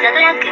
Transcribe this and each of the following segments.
ザドラッグ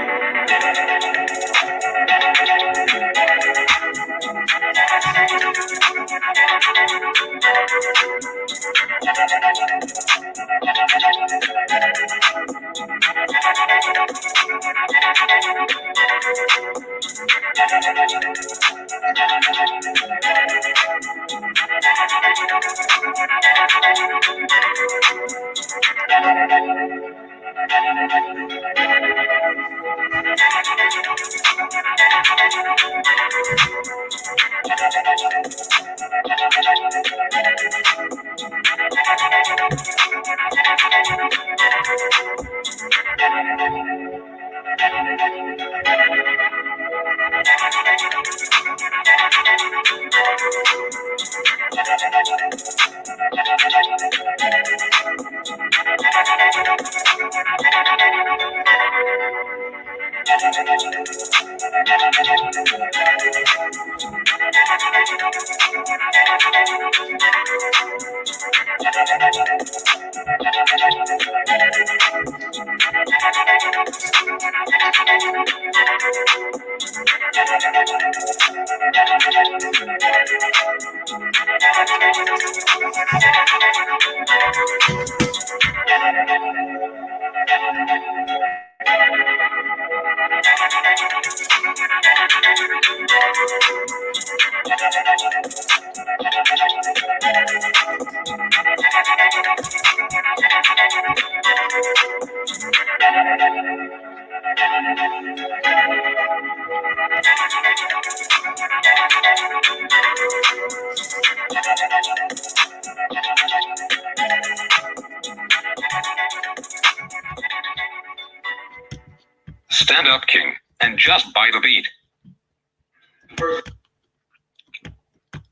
Stand up, King, and just buy the beat.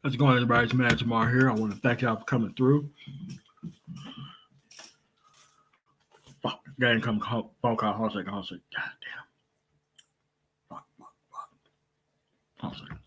How's it going, everybody? It's Matt Jamar here. I want to thank y'all for coming through. Fuck, got an incoming phone call. Hold on a second. God damn. Fuck. Hold on a second.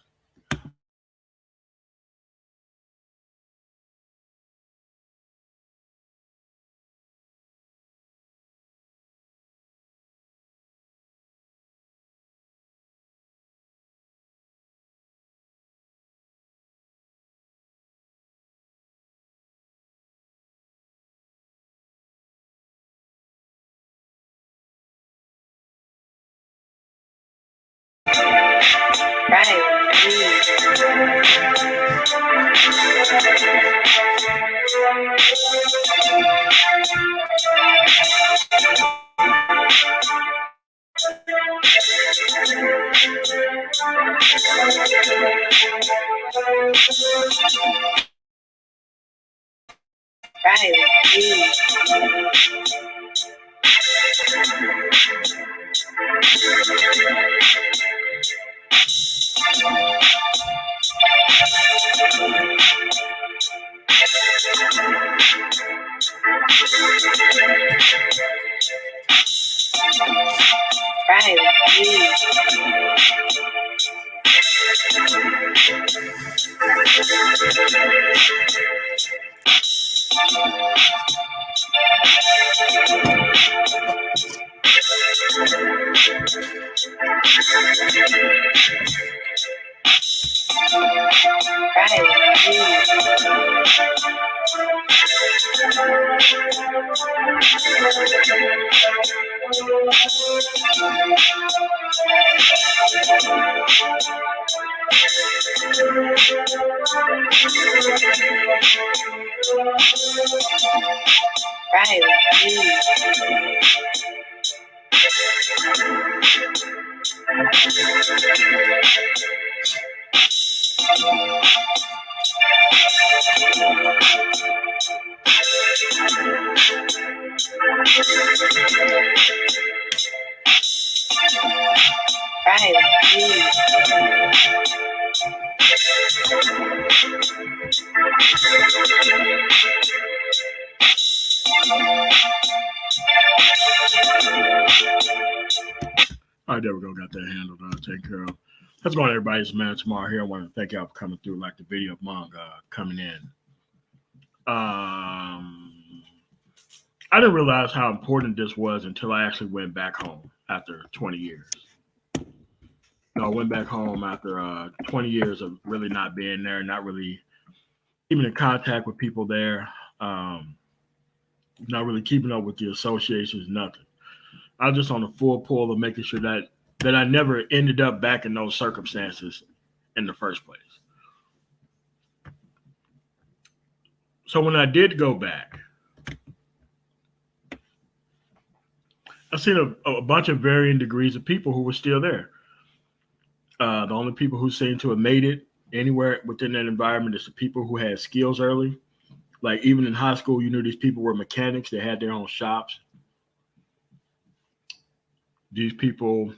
All right, there we go. Got that handled. Taken care of. How's it going, everybody? It's Matt Tamar here. I want to thank y'all for coming through, like the video of manga coming in. I didn't realize how important this was until I actually went back home. after 20 years. I went back home after 20 years of really not being there, not really even in contact with people there, um, not really keeping up with the associations, nothing. I was just on the full pull of making sure that I never ended up back in those circumstances in the first place. So when I did go back, I seen a bunch of varying degrees of people who were still there. The only people who seem to have made it anywhere within that environment is the people who had skills early. Like even in high school, you knew these people were mechanics. They had their own shops. These people,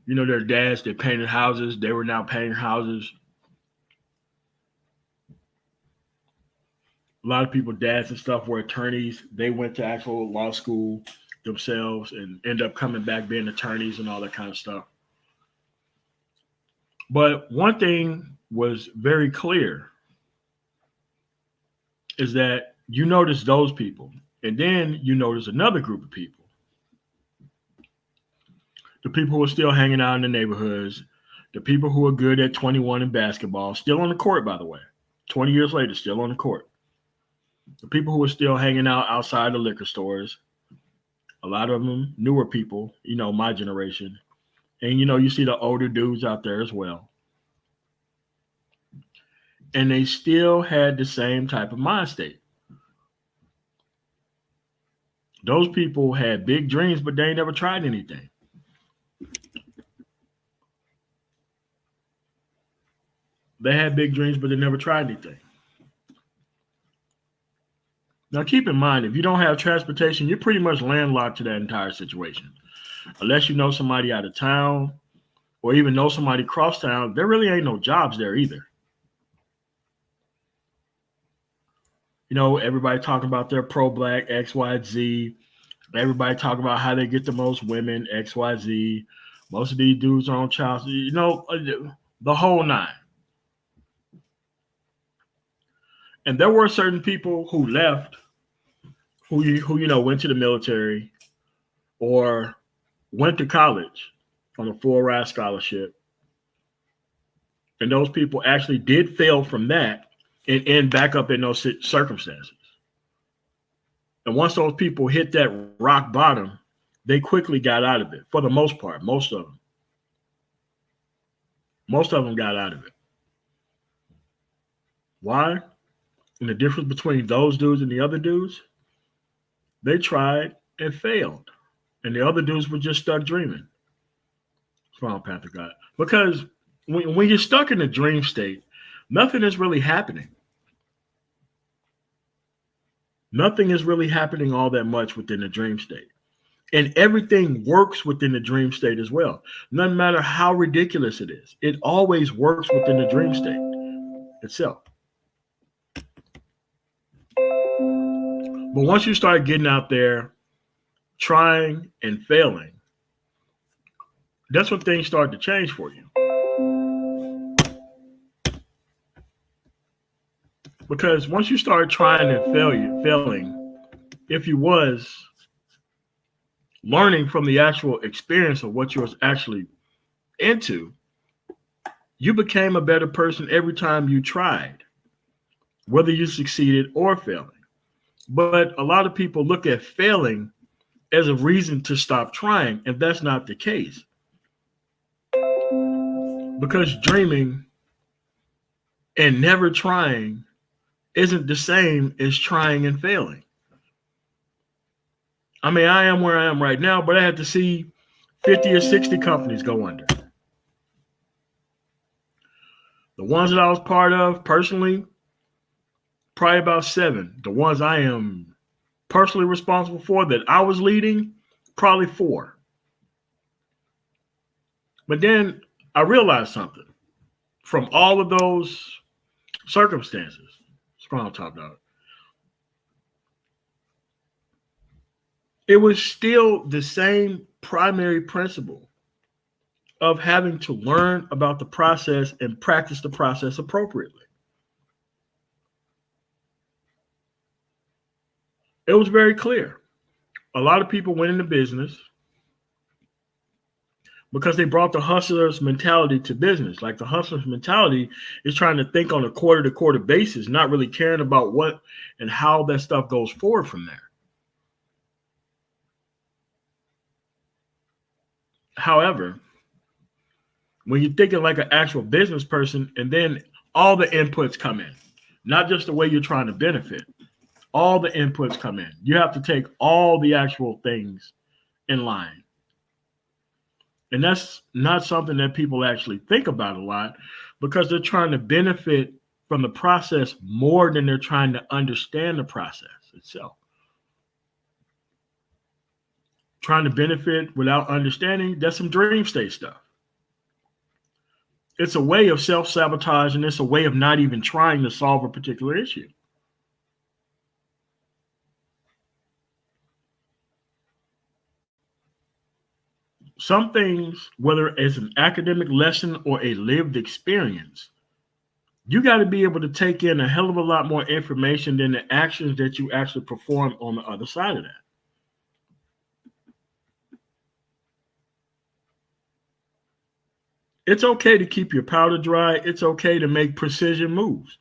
their dads, they painted houses. They were now painting houses. A lot of people, dads and stuff, were attorneys. They went to actual law school themselves and end up coming back being attorneys and all that kind of stuff. But one thing was very clear is that you notice those people, and then you notice another group of people. The people who are still hanging out in the neighborhoods, the people who are good at 21 in basketball, still on the court, by the way, 20 years later, still on the court. The people who are still hanging out outside the liquor stores, a lot of them newer people, my generation. And, you see the older dudes out there as well. And they still had the same type of mind state. Those people had big dreams, but they ain't never tried anything. They had big dreams, but they never tried anything. Now, keep in mind, if you don't have transportation, you're pretty much landlocked to that entire situation. Unless you know somebody out of town or even know somebody across town, there really ain't no jobs there either. Everybody talking about their pro-black, X, Y, Z. Everybody talking about how they get the most women, X, Y, Z. Most of these dudes are on child, the whole nine. And there were certain people who left, who went to the military or went to college on a full ride scholarship. And those people actually did fail from that and end back up in those circumstances. And once those people hit that rock bottom, they quickly got out of it for the most part, most of them. Most of them got out of it. Why? And the difference between those dudes and the other dudes, they tried and failed. And the other dudes were just stuck dreaming. What's wrong, Panther God? Because when you're stuck in a dream state, nothing is really happening. Nothing is really happening all that much within the dream state. And everything works within the dream state as well. No matter how ridiculous it is, it always works within the dream state itself. But once you start getting out there, trying and failing, that's when things start to change for you. Because once you start trying and failing, if you was learning from the actual experience of what you was actually into, you became a better person every time you tried, whether you succeeded or failing. But a lot of people look at failing as a reason to stop trying, and that's not the case. Because dreaming and never trying isn't the same as trying and failing. I mean, I am where I am right now, but I had to see 50 or 60 companies go under. The ones that I was part of personally, probably about 7. The ones I am personally responsible for that I was leading, probably 4. But then I realized something from all of those circumstances. Strong top dog. It was still the same primary principle of having to learn about the process and practice the process appropriately. It was very clear. A lot of people went into business because they brought the hustler's mentality to business. Like the hustler's mentality is trying to think on a quarter to quarter basis, not really caring about what and how that stuff goes forward from there. However, when you're thinking like an actual business person, and then all the inputs come in, not just the way you're trying to benefit, all the inputs come in. You have to take all the actual things in line. And that's not something that people actually think about a lot because they're trying to benefit from the process more than they're trying to understand the process itself. Trying to benefit without understanding, that's some dream state stuff. It's a way of self-sabotage, and it's a way of not even trying to solve a particular issue. Some things, whether it's an academic lesson or a lived experience, you got to be able to take in a hell of a lot more information than the actions that you actually perform on the other side of that. It's okay to keep your powder dry. It's okay to make precision moves.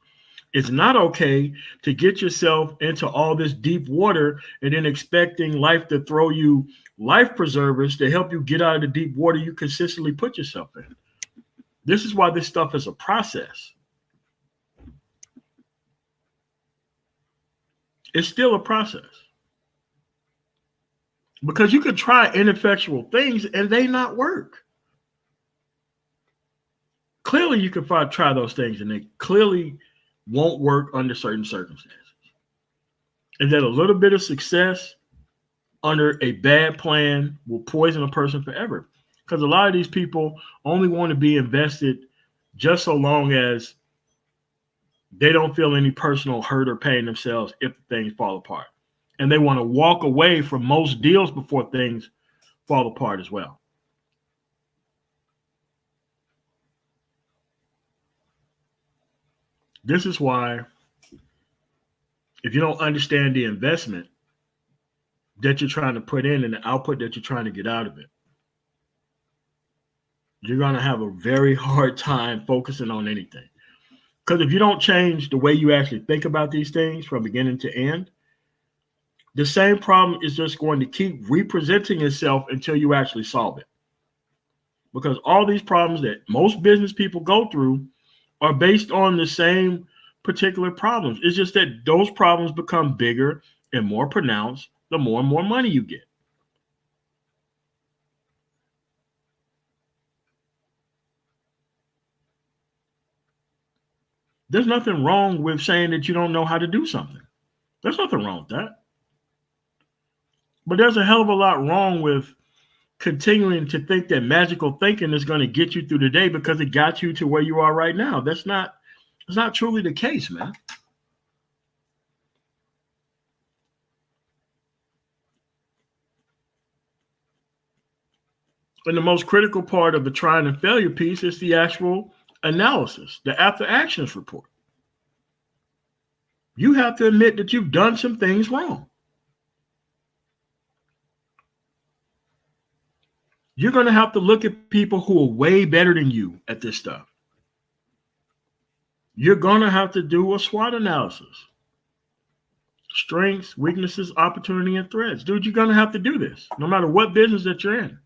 It's not okay to get yourself into all this deep water and then expecting life to throw you life preservers to help you get out of the deep water you consistently put yourself in. This is why this stuff is a process. It's still a process. Because you could try ineffectual things and they not work. Clearly, you can try those things and they clearly won't work under certain circumstances. And that a little bit of success under a bad plan will poison a person forever. Because a lot of these people only want to be invested just so long as they don't feel any personal hurt or pain themselves if things fall apart. And they want to walk away from most deals before things fall apart as well. This is why, if you don't understand the investment that you're trying to put in and the output that you're trying to get out of it, you're going to have a very hard time focusing on anything. Because if you don't change the way you actually think about these things from beginning to end, the same problem is just going to keep representing itself until you actually solve it. Because all these problems that most business people go through are based on the same particular problems. It's just that those problems become bigger and more pronounced the more and more money you get. There's nothing wrong with saying that you don't know how to do something. There's nothing wrong with that. But there's a hell of a lot wrong with continuing to think that magical thinking is going to get you through the day because it got you to where you are right now. That's not truly the case, man. And the most critical part of the trying and failure piece is the actual analysis, the after actions report. You have to admit that you've done some things wrong. You're going to have to look at people who are way better than you at this stuff. You're going to have to do a SWOT analysis. Strengths, weaknesses, opportunity, and threats. Dude, you're going to have to do this no matter what business that you're in.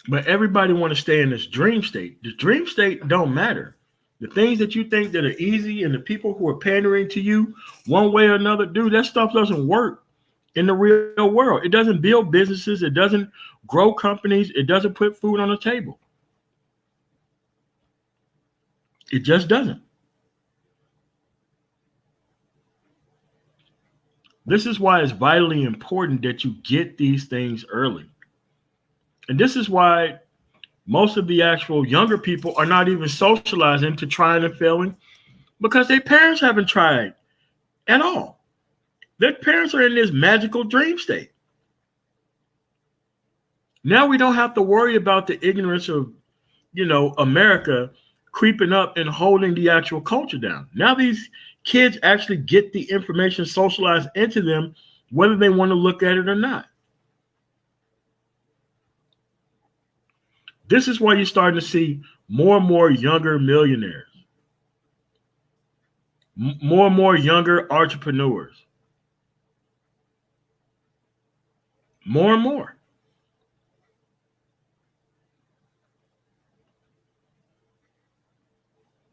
But everybody want to stay in this dream state. The dream state don't matter. The things that you think that are easy and the people who are pandering to you one way or another, dude, that stuff doesn't work in the real world. It doesn't build businesses. It doesn't grow companies. It doesn't put food on the table. It just doesn't. This is why it's vitally important that you get these things early. And this is why most of the actual younger people are not even socializing to trying and failing because their parents haven't tried at all. Their parents are in this magical dream state. Now we don't have to worry about the ignorance of, America creeping up and holding the actual culture down. Now these kids actually get the information socialized into them, whether they want to look at it or not. This is why you're starting to see more and more younger millionaires, more and more younger entrepreneurs, more and more.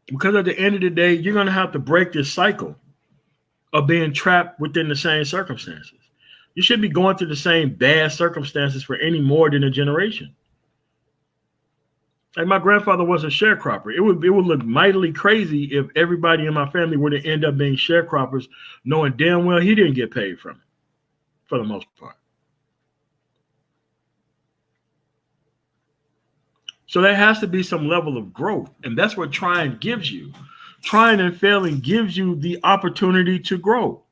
Because at the end of the day, you're going to have to break this cycle of being trapped within the same circumstances. You shouldn't be going through the same bad circumstances for any more than a generation. Like my grandfather was a sharecropper. It would look mightily crazy if everybody in my family were to end up being sharecroppers, knowing damn well he didn't get paid from it, for the most part. So there has to be some level of growth, and that's what trying gives you. Trying and failing gives you the opportunity to grow.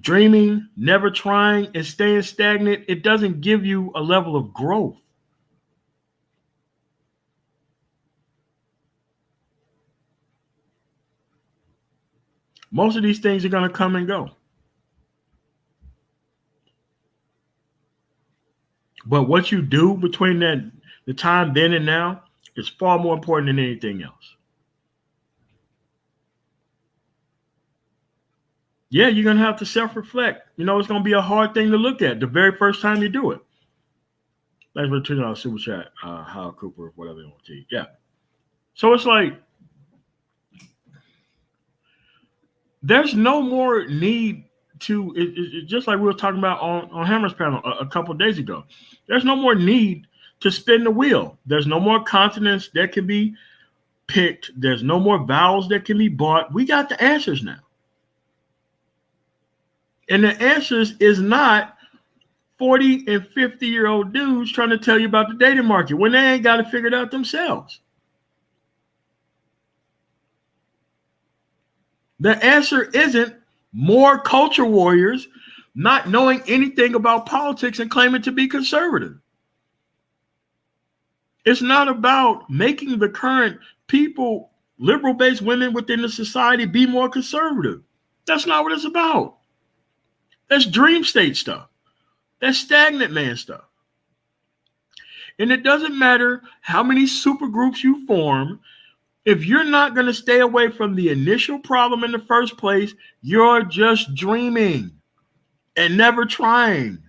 Dreaming, never trying, and staying stagnant, it doesn't give you a level of growth. Most of these things are going to come and go. But what you do between the time then and now is far more important than anything else. Yeah, you're going to have to self-reflect. You know, it's going to be a hard thing to look at the very first time you do it. Thanks for tuning out Super Chat, Hal Cooper, whatever you want to eat. Yeah. So it's like, there's no more need to, just like we were talking about on Hammer's panel a couple of days ago, there's no more need to spin the wheel. There's no more continents that can be picked. There's no more vowels that can be bought. We got the answers now. And the answers is not 40 and 50-year-old dudes trying to tell you about the dating market when they ain't got to figure it out themselves. The answer isn't more culture warriors not knowing anything about politics and claiming to be conservative. It's not about making the current people, liberal-based women within the society, be more conservative. That's not what it's about. That's dream state stuff. That's stagnant man stuff. And it doesn't matter how many super groups you form. If you're not going to stay away from the initial problem in the first place, you're just dreaming and never trying.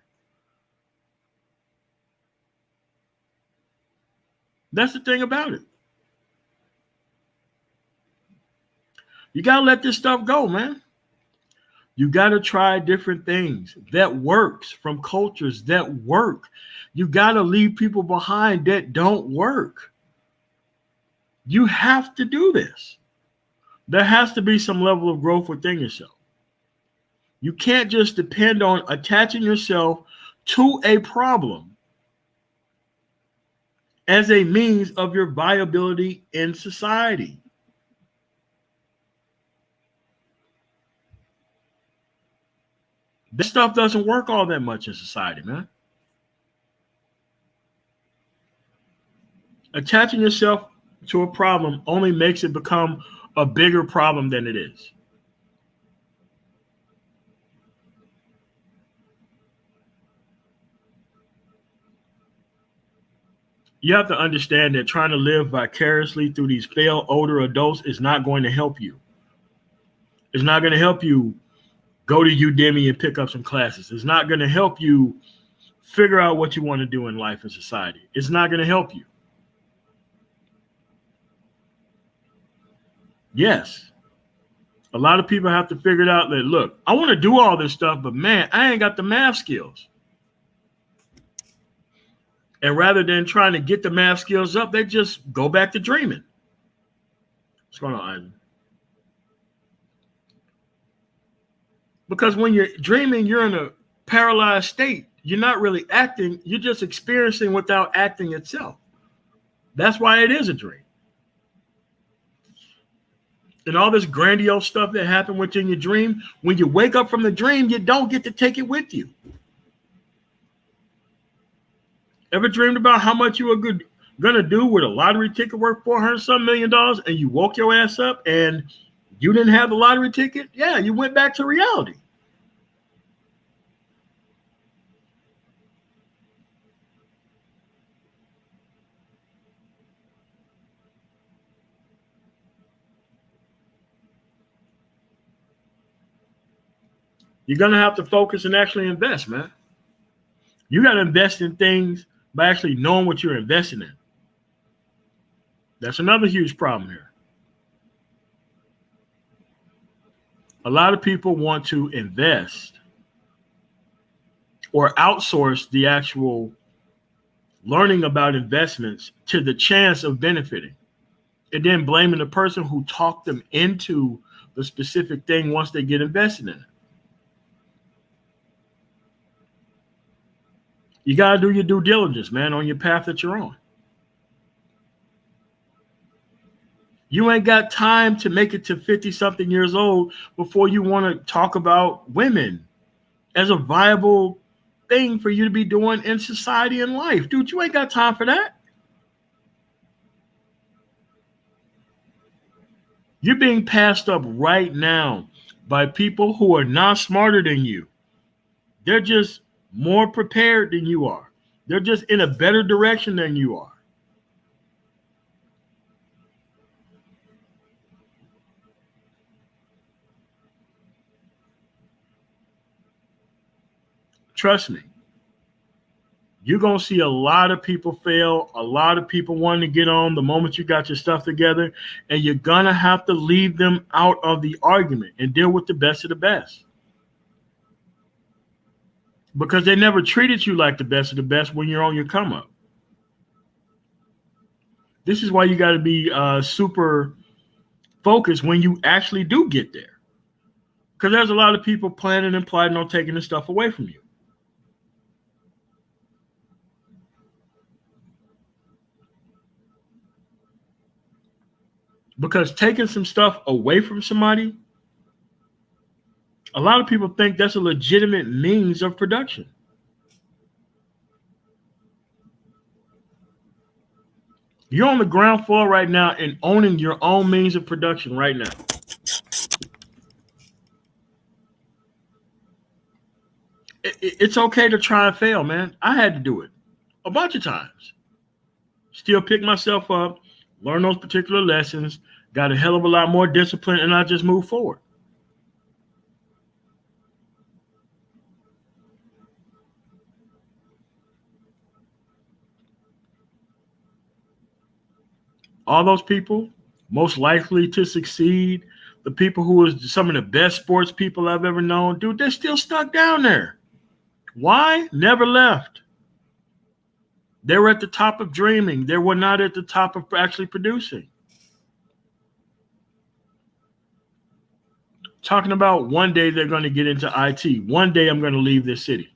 That's the thing about it. You got to let this stuff go, man. You got to try different things that works from cultures that work. You got to leave people behind that don't work. You have to do this. There has to be some level of growth within yourself. You can't just depend on attaching yourself to a problem as a means of your viability in society. This stuff doesn't work all that much in society, man. Attaching yourself to a problem only makes it become a bigger problem than it is. You have to understand that trying to live vicariously through these failed older adults is not going to help you. It's not going to help you go to Udemy and pick up some classes. It's not going to help you figure out what you want to do in life and society. It's not going to help you. Yes, a lot of people have to figure it out that, look, I want to do all this stuff, but man, I ain't got the math skills. And rather than trying to get the math skills up, they just go back to dreaming. What's going on, Ivan? Because when you're dreaming, you're in a paralyzed state. You're not really acting. You're just experiencing without acting itself. That's why it is a dream. And all this grandiose stuff that happened within your dream, when you wake up from the dream, you don't get to take it with you. Ever dreamed about how much you were good, gonna do with a lottery ticket worth $400 million and you woke your ass up and you didn't have the lottery ticket? Yeah, you went back to reality. You're gonna have to focus and actually invest, man. You got to invest in things by actually knowing what you're investing in. That's another huge problem here. A lot of people want to invest or outsource the actual learning about investments to the chance of benefiting, and then blaming the person who talked them into the specific thing once they get invested in it. You got to do your due diligence, man, on your path that you're on. You ain't got time to make it to 50-something years old before you want to talk about women as a viable thing for you to be doing in society and life. Dude, you ain't got time for that. You're being passed up right now by people who are not smarter than you. They're just more prepared than you are. They're just in a better direction than you are. Trust me. You're going to see a lot of people fail, a lot of people wanting to get on the moment you got your stuff together, and you're going to have to leave them out of the argument and deal with the best of the best. Because they never treated you like the best of the best when you're on your come up. This is why you got to be super focused when you actually do get there. Because there's a lot of people planning and plotting on taking this stuff away from you. Because taking some stuff away from somebody, a lot of people think that's a legitimate means of production. You're on the ground floor right now and owning your own means of production right now. It's okay to try and fail, man. I had to do it a bunch of times. Still pick myself up, learn those particular lessons, got a hell of a lot more discipline, and I just moved forward. All those people most likely to succeed, the people who are some of the best sports people I've ever known, dude, they're still stuck down there. Why? Never left. They were at the top of dreaming. They were not at the top of actually producing. Talking about one day they're going to get into IT. One day I'm going to leave this city.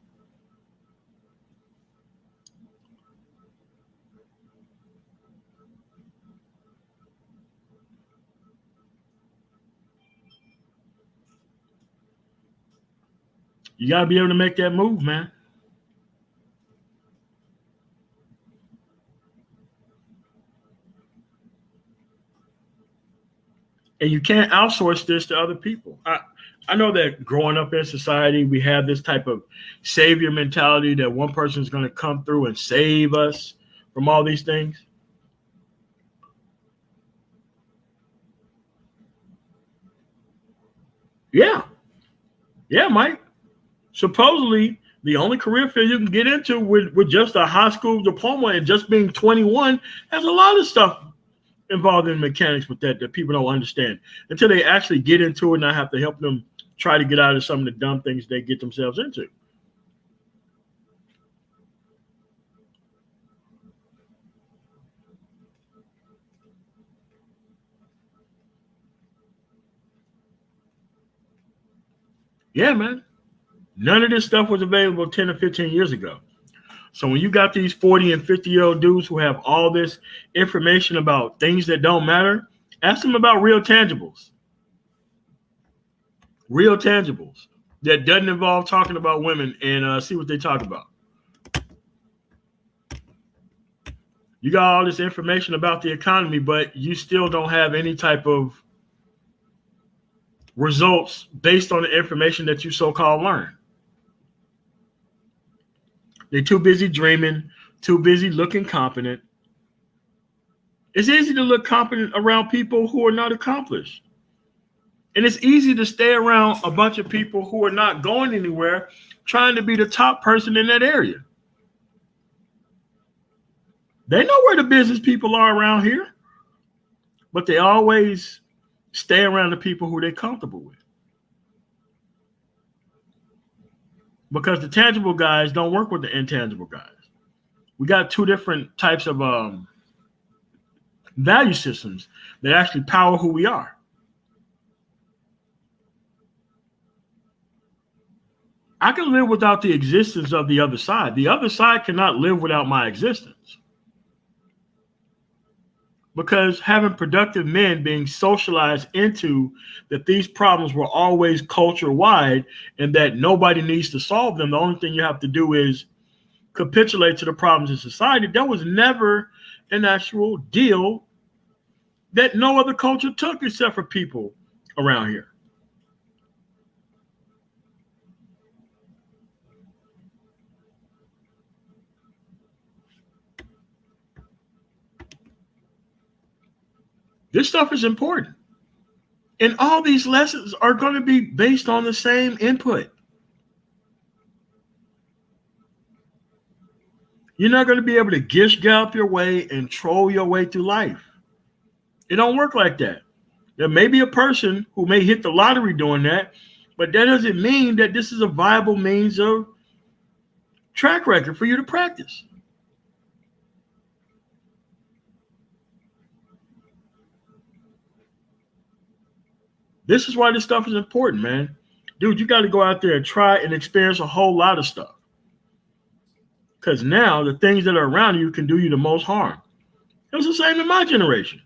You got to be able to make that move, man. And you can't outsource this to other people. I know that growing up in society, we have this type of savior mentality that one person is going to come through and save us from all these things. Yeah. Yeah, Mike. Supposedly, the only career field you can get into with just a high school diploma and just being 21 has a lot of stuff involved in mechanics with that people don't understand until they actually get into it, and I have to help them try to get out of some of the dumb things they get themselves into. Yeah, man. None of this stuff was available 10 or 15 years ago. So when you got these 40 and 50-year-old dudes who have all this information about things that don't matter, ask them about real tangibles. Real tangibles that doesn't involve talking about women, and see what they talk about. You got all this information about the economy, but you still don't have any type of results based on the information that you so-called learn. They're too busy dreaming, too busy looking competent. It's easy to look competent around people who are not accomplished. And it's easy to stay around a bunch of people who are not going anywhere, trying to be the top person in that area. They know where the business people are around here, but they always stay around the people who they're comfortable with. Because the tangible guys don't work with the intangible guys. We got two different types of value systems that actually power who we are. I can live without the existence of the other side. The other side cannot live without my existence. Because having productive men being socialized into that these problems were always culture wide and that nobody needs to solve them. The only thing you have to do is capitulate to the problems in society. That was never an actual deal that no other culture took except for people around here. This stuff is important. And all these lessons are going to be based on the same input. You're not going to be able to gish gallop your way and troll your way through life. It don't work like that. There may be a person who may hit the lottery doing that, but that doesn't mean that this is a viable means of track record for you to practice. This is why this stuff is important, man. Dude, you got to go out there and try and experience a whole lot of stuff. Because now the things that are around you can do you the most harm. It was the same in my generation.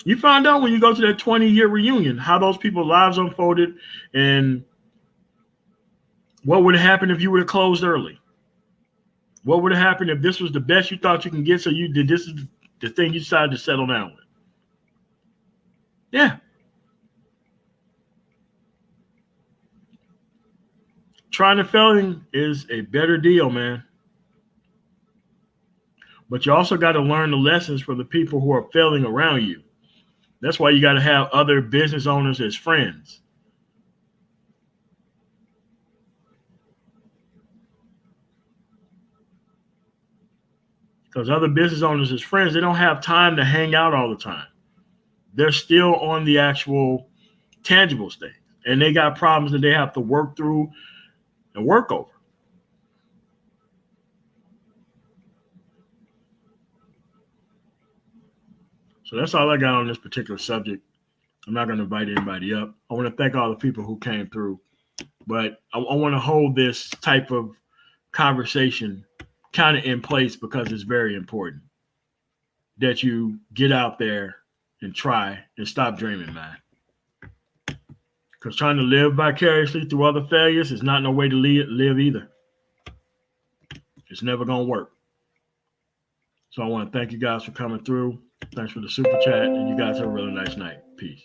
You find out when you go to that 20-year reunion how those people's lives unfolded and what would have happened if you would have closed early. What would have happened if this was the best you thought you can get, so you did this is the thing you decided to settle down with. Yeah. Trying and failing is a better deal, man. But you also got to learn the lessons from the people who are failing around you. That's why you got to have other business owners as friends. Because other business owners as friends, they don't have time to hang out all the time. They're still on the actual tangible stage. And they got problems that they have to work through and work over. So that's all I got on this particular subject. I'm not going to invite anybody up. I want to thank all the people who came through. But I want to hold this type of conversation kind of in place because it's very important that you get out there and try and stop dreaming, man. Because trying to live vicariously through other failures is not no way to live either. It's never going to work. So I want to thank you guys for coming through. Thanks for the super chat. And you guys have a really nice night. Peace.